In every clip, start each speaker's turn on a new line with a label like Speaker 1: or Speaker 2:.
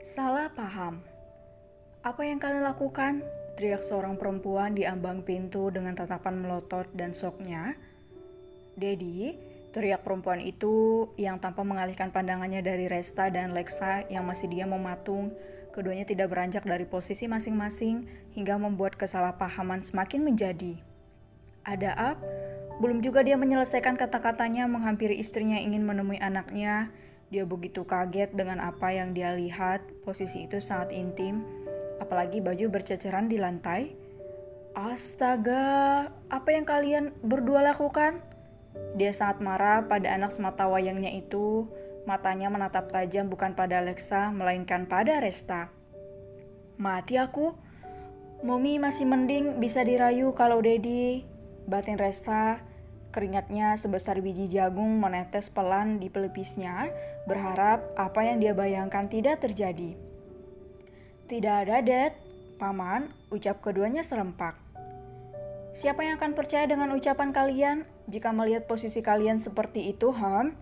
Speaker 1: Salah paham. Apa yang kalian lakukan? Teriak seorang perempuan di ambang pintu dengan tatapan melotot dan syoknya. Dedi, teriak perempuan itu yang tanpa mengalihkan pandangannya dari Resta dan Lexa yang masih diam mematung. Keduanya tidak beranjak dari posisi masing-masing hingga membuat kesalahpahaman semakin menjadi. Ada Ab? Belum juga dia menyelesaikan kata-katanya menghampiri istrinya ingin menemui anaknya. Dia begitu kaget dengan apa yang dia lihat, posisi itu sangat intim, apalagi baju berceceran di lantai. Astaga, apa yang kalian berdua lakukan? Dia sangat marah pada anak semata wayangnya itu, matanya menatap tajam bukan pada Alexa, melainkan pada Resta. Mati aku. Momi masih mending bisa dirayu kalau Dedi, batin Resta. Keringatnya sebesar biji jagung menetes pelan di pelipisnya, berharap apa yang dia bayangkan tidak terjadi. Tidak ada, Dad. Paman, ucap keduanya serempak. Siapa yang akan percaya dengan ucapan kalian jika melihat posisi kalian seperti itu, Ham?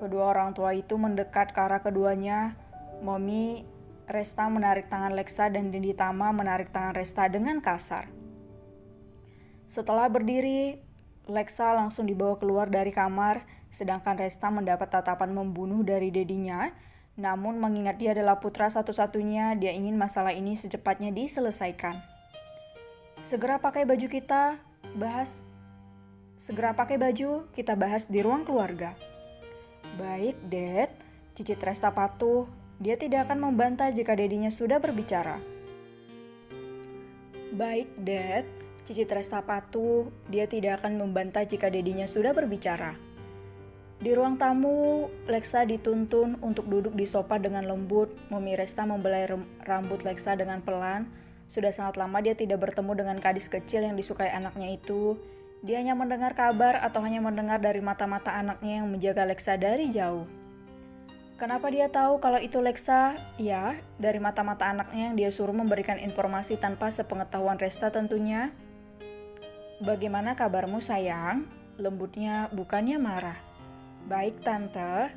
Speaker 1: Kedua orang tua itu mendekat ke arah keduanya. Momi, Resta menarik tangan Lexa dan Dindi Tama menarik tangan Resta dengan kasar. Setelah berdiri, Lexa langsung dibawa keluar dari kamar, sedangkan Resta mendapat tatapan membunuh dari dedinya. Namun mengingat dia adalah putra satu-satunya, dia ingin masalah ini secepatnya diselesaikan. Segera pakai baju kita bahas di ruang keluarga. Baik, Dad, cicit Resta patuh. Dia tidak akan membantah jika dedinya sudah berbicara. Baik, Dad. Cicit Resta patuh, dia tidak akan membantah jika dedinya sudah berbicara. Di ruang tamu, Lexa dituntun untuk duduk di sofa dengan lembut. Momi Resta membelai rambut Lexa dengan pelan. Sudah sangat lama dia tidak bertemu dengan gadis kecil yang disukai anaknya itu. Dia hanya mendengar kabar atau hanya mendengar dari mata-mata anaknya yang menjaga Lexa dari jauh. Kenapa dia tahu kalau itu Lexa? Ya, dari mata-mata anaknya yang dia suruh memberikan informasi tanpa sepengetahuan Resta tentunya. Bagaimana kabarmu sayang? Lembutnya bukannya marah. Baik tante.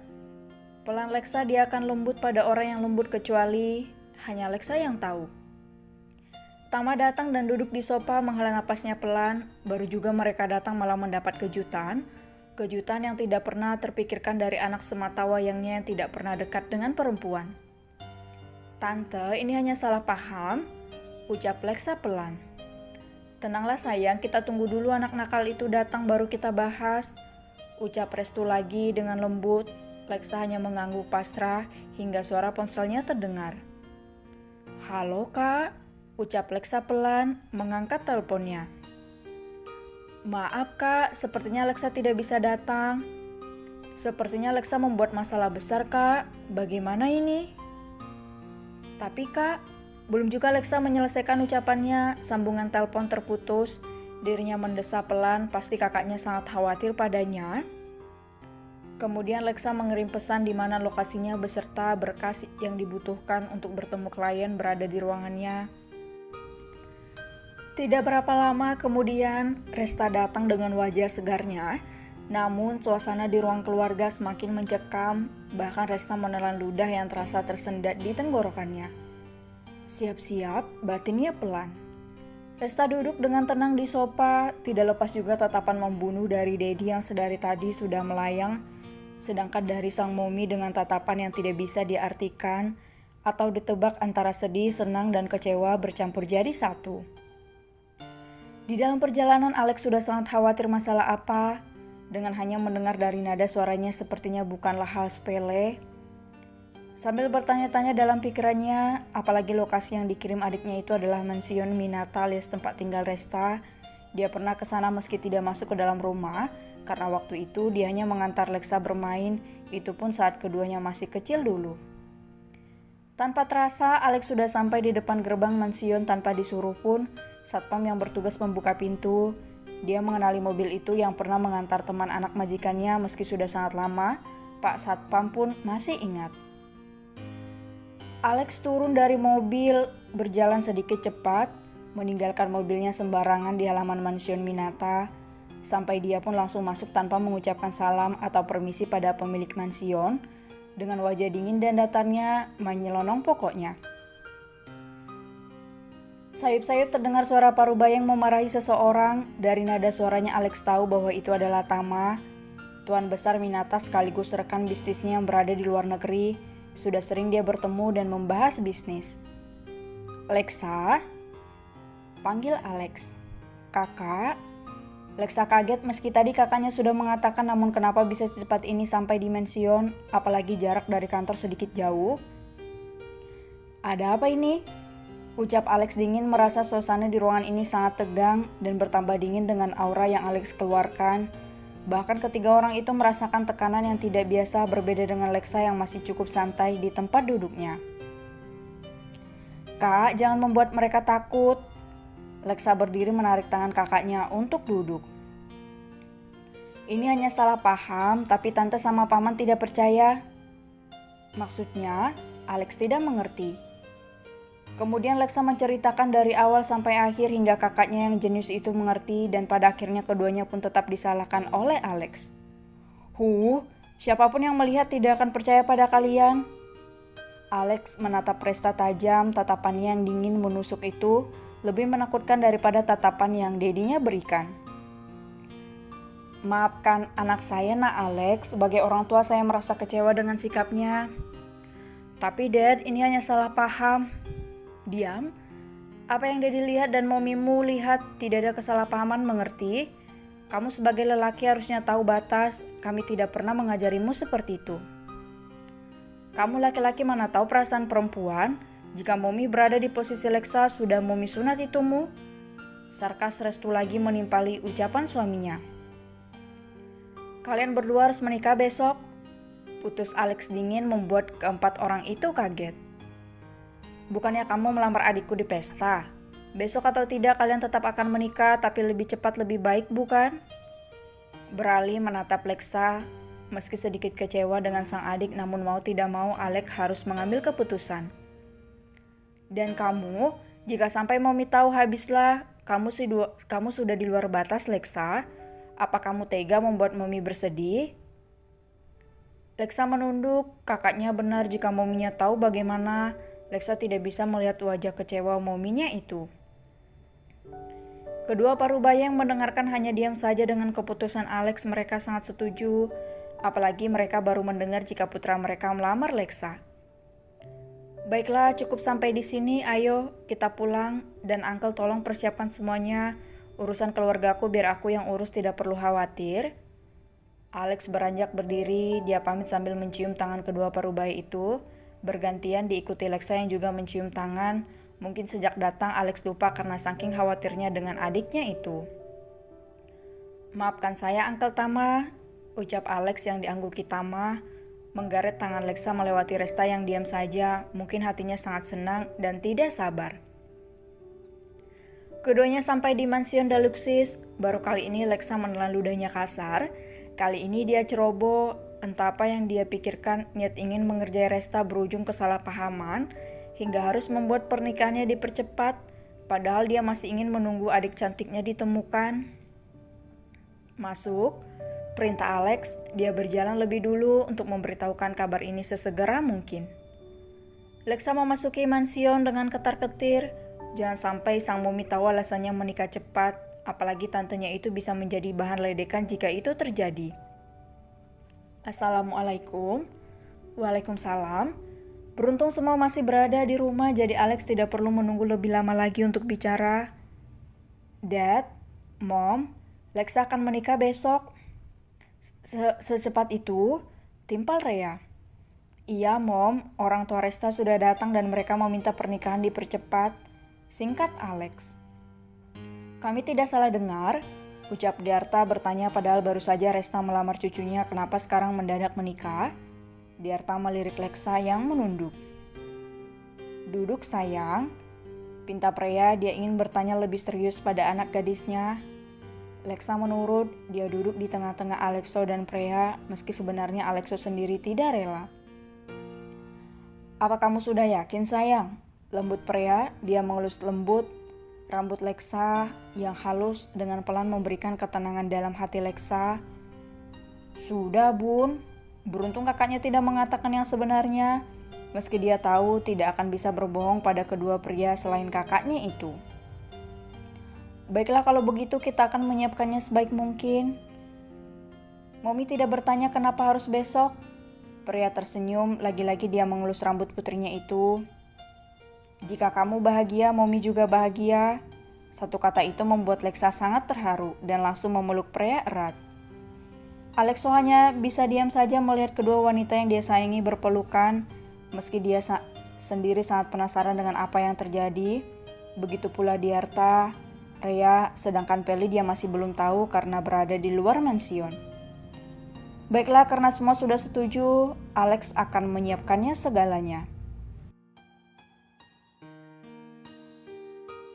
Speaker 1: Pelan Lexa, dia akan lembut pada orang yang lembut kecuali hanya Lexa yang tahu. Tama datang dan duduk di sofa menghela napasnya pelan. Baru juga mereka datang malah mendapat kejutan. Kejutan yang tidak pernah terpikirkan dari anak semata wayangnya yang tidak pernah dekat dengan perempuan. Tante, ini hanya salah paham, ucap Lexa pelan. Tenanglah sayang, kita tunggu dulu anak nakal itu datang baru kita bahas. Ucap Restu lagi dengan lembut. Lexa hanya mengangguk pasrah hingga suara ponselnya terdengar. Halo kak, ucap Lexa pelan mengangkat teleponnya. Maaf kak, sepertinya Lexa tidak bisa datang. Sepertinya Lexa membuat masalah besar kak, bagaimana ini? Tapi kak, belum juga Lexa menyelesaikan ucapannya, sambungan telepon terputus. Dirinya mendesah pelan, pasti kakaknya sangat khawatir padanya. Kemudian Lexa mengirim pesan di mana lokasinya beserta berkas yang dibutuhkan untuk bertemu klien berada di ruangannya. Tidak berapa lama kemudian, Resta datang dengan wajah segarnya. Namun suasana di ruang keluarga semakin mencekam, bahkan Resta menelan ludah yang terasa tersendat di tenggorokannya. Siap-siap, batinnya pelan. Resta duduk dengan tenang di sofa, tidak lepas juga tatapan membunuh dari Dedi yang sedari tadi sudah melayang, sedangkan dari sang Momi dengan tatapan yang tidak bisa diartikan atau ditebak antara sedih, senang, dan kecewa bercampur jadi satu. Di dalam perjalanan Alex sudah sangat khawatir masalah apa, dengan hanya mendengar dari nada suaranya sepertinya bukanlah hal sepele. Sambil bertanya-tanya dalam pikirannya, apalagi lokasi yang dikirim adiknya itu adalah mansion Minata alias tempat tinggal Resta. Dia pernah ke sana meski tidak masuk ke dalam rumah, karena waktu itu dia hanya mengantar Lexa bermain, itu pun saat keduanya masih kecil dulu. Tanpa terasa, Alex sudah sampai di depan gerbang mansion tanpa disuruh pun. Satpam yang bertugas membuka pintu. Dia mengenali mobil itu yang pernah mengantar teman anak majikannya meski sudah sangat lama, Pak Satpam pun masih ingat. Alex turun dari mobil, berjalan sedikit cepat, meninggalkan mobilnya sembarangan di halaman mansion Minata, sampai dia pun langsung masuk tanpa mengucapkan salam atau permisi pada pemilik mansion, dengan wajah dingin dan datarnya menyelonong pokoknya. Sayup-sayup terdengar suara Parubaya yang memarahi seseorang. Dari nada suaranya Alex tahu bahwa itu adalah Tama, tuan besar Minata sekaligus rekan bisnisnya yang berada di luar negeri. Sudah sering dia bertemu dan membahas bisnis. "Lexa?" panggil Alex. "Kakak?" Lexa kaget meski tadi kakaknya sudah mengatakan, namun kenapa bisa secepat ini sampai di mansion, apalagi jarak dari kantor sedikit jauh. "Ada apa ini?" ucap Alex dingin, merasa suasana di ruangan ini sangat tegang dan bertambah dingin dengan aura yang Alex keluarkan. Bahkan ketiga orang itu merasakan tekanan yang tidak biasa, berbeda dengan Lexa yang masih cukup santai di tempat duduknya. "Kak, jangan membuat mereka takut." Lexa berdiri menarik tangan kakaknya untuk duduk. "Ini hanya salah paham, tapi tante sama paman tidak percaya." "Maksudnya?" Alex tidak mengerti. Kemudian Lexa menceritakan dari awal sampai akhir hingga kakaknya yang jenius itu mengerti, dan pada akhirnya keduanya pun tetap disalahkan oleh Alex. Siapapun yang melihat tidak akan percaya pada kalian." Alex menatap Resta tajam, tatapannya yang dingin menusuk itu lebih menakutkan daripada tatapan yang dedinya berikan. "Maafkan anak saya, Nak Alex. Sebagai orang tua saya merasa kecewa dengan sikapnya." "Tapi Dad, ini hanya salah paham." "Diam. Apa yang Daddy lihat dan momimu lihat tidak ada kesalahpahaman, mengerti? Kamu sebagai lelaki harusnya tahu batas. Kami tidak pernah mengajarimu seperti itu." "Kamu laki-laki mana tahu perasaan perempuan? Jika Momi berada di posisi Lexa, sudah Momi sunat itumu." Sarkas Restu lagi menimpali ucapan suaminya. "Kalian berdua harus menikah besok," putus Alex dingin, membuat keempat orang itu kaget. "Bukannya kamu melamar adikku di pesta? Besok atau tidak kalian tetap akan menikah, tapi lebih cepat lebih baik, bukan?" Beralih menatap Lexa, meski sedikit kecewa dengan sang adik, namun mau tidak mau Alex harus mengambil keputusan. "Dan kamu, jika sampai Momi tahu habislah, kamu sudah di luar batas, Lexa. Apa kamu tega membuat Momi bersedih?" Lexa menunduk. Kakaknya benar, jika Mominya tahu bagaimana, Lexa tidak bisa melihat wajah kecewa Mominya itu. Kedua Parubaya yang mendengarkan hanya diam saja dengan keputusan Alex. Mereka sangat setuju, apalagi mereka baru mendengar jika putra mereka melamar Lexa. "Baiklah, cukup sampai di sini. Ayo, kita pulang. Dan Uncle tolong persiapkan semuanya. Urusan keluargaku biar aku yang urus, tidak perlu khawatir." Alex beranjak berdiri. Dia pamit sambil mencium tangan kedua Parubaya itu. Bergantian diikuti Lexa yang juga mencium tangan. Mungkin sejak datang Alex lupa karena saking khawatirnya dengan adiknya itu. "Maafkan saya, Uncle Tama," ucap Alex yang diangguki Tama, menggaret tangan Lexa melewati Resta yang diam saja. Mungkin hatinya sangat senang dan tidak sabar. Keduanya sampai di mansion Daluxis. Baru kali ini Lexa menelan ludahnya kasar. Kali ini dia ceroboh. Entah apa yang dia pikirkan, niat ingin mengerjai Resta berujung kesalahpahaman, hingga harus membuat pernikahannya dipercepat, padahal dia masih ingin menunggu adik cantiknya ditemukan. "Masuk," perintah Alex. Dia berjalan lebih dulu untuk memberitahukan kabar ini sesegera mungkin. Lexa memasuki mansion dengan ketar-ketir. Jangan sampai sang Momi tahu alasannya menikah cepat, apalagi tantenya itu bisa menjadi bahan ledekan jika itu terjadi. "Assalamualaikum." "Waalaikumsalam." Beruntung semua masih berada di rumah, jadi Alex tidak perlu menunggu lebih lama lagi untuk bicara. "Dad, Mom, Lexa akan menikah besok." Secepat itu?" timpal Rhea. "Iya, Mom, orang tua Resta sudah datang dan mereka meminta pernikahan dipercepat," singkat Alex. "Kami tidak salah dengar?" ucap Diarta bertanya, padahal baru saja Resta melamar cucunya. Kenapa sekarang mendadak menikah? Diarta melirik Lexa yang menunduk. "Duduk sayang," pinta Rhea. Dia ingin bertanya lebih serius pada anak gadisnya. Lexa menurut. Dia duduk di tengah-tengah Alexo dan Freya, meski sebenarnya Alexo sendiri tidak rela. "Apa kamu sudah yakin, sayang?" Lembut Freya. Dia mengelus lembut rambut Lexa yang halus dengan pelan memberikan ketenangan dalam hati Lexa. "Sudah, Bun." Beruntung kakaknya tidak mengatakan yang sebenarnya, meski dia tahu tidak akan bisa berbohong pada kedua pria selain kakaknya itu. "Baiklah, kalau begitu kita akan menyiapkannya sebaik mungkin." Momi tidak bertanya kenapa harus besok. Pria tersenyum, lagi-lagi dia mengelus rambut putrinya itu. "Jika kamu bahagia, Momi juga bahagia." Satu kata itu membuat Lexa sangat terharu dan langsung memeluk Freya erat. Alexo hanya bisa diam saja melihat kedua wanita yang dia sayangi berpelukan, meski dia sendiri sangat penasaran dengan apa yang terjadi. Begitu pula Diarta, Rhea, sedangkan Peli dia masih belum tahu karena berada di luar mansion. Baiklah, karena semua sudah setuju, Alex akan menyiapkannya segalanya.